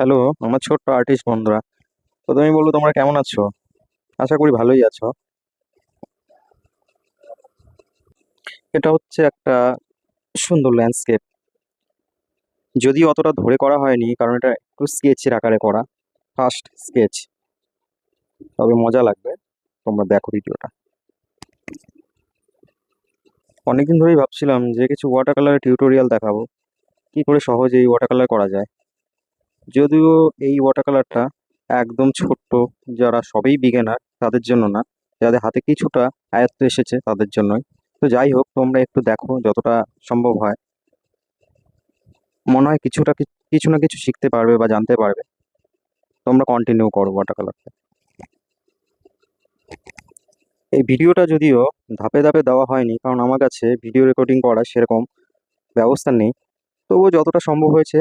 Hello, আমার ছোট্ট artist বন্ধুরা। প্রথমেই বলবো, তোমরা কেমন আছো? আশা করি ভালোই আছো। এটা হচ্ছে একটা সুন্দর ল্যান্ডস্কেপ। যদিও অতটা ধরে করা হয়নি, কারণ এটা একটু স্কেচের আকারে করা, ফার্স্ট স্কেচ। তবে মজা লাগবে, তোমরা দেখো ভিডিওটা। অনেকদিন ধরেই ভাবছিলাম যে কিছু ওয়াটার কালারের টিউটোরিয়াল দেখাবো, কি করে সহজে এই ওয়াটার কালার করা যায়। যদিও এই ওয়াটার কালারটা একদম ছোট্ট, যারা সবেই বিগিনার তাদের জন্য না, যাদের হাতে কিছুটা আয়ত্ত এসেছে তাদের জন্যই। তো যাই হোক, তোমরা একটু দেখো যতটা সম্ভব হয়। মনে হয় কিছুটা কিছু না কিছু শিখতে পারবে বা জানতে পারবে। তোমরা কন্টিনিউ করো ওয়াটার কালারটা। এই ভিডিওটা যদিও ধাপে ধাপে দেওয়া হয়নি, কারণ আমার কাছে ভিডিও রেকর্ডিং করার সেরকম ব্যবস্থা নেই। তবুও যতটা সম্ভব হয়েছে